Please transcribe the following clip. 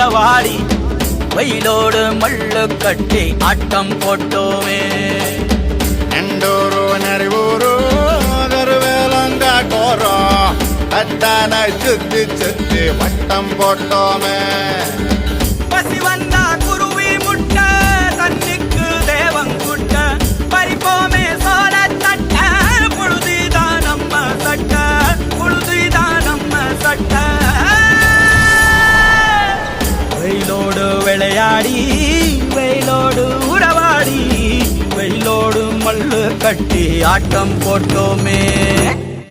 உறவாடி வெயிலோடு மல்லு கட்டி ஆட்டம் போட்டோமே. எண்டூரு நெறிவூரு கருவேலங்காட்டோரோ அத்தான சுத்தி சுத்தி வட்டம் போட்டோமே. பசி வந்தா குருவி முட்ட தண்ணிக்கு தேவங்குட்ட பறிப்போமே சோழ தட்ட புழுதிதான் நம்ம சட்ட புழுதிதான் நம்ம சட்ட. வெயிலோடு விளையாடி வெயிலோடு உறவாடி வெயிலோடு மல்லு கட்டி ஆட்டம் போட்டோமே.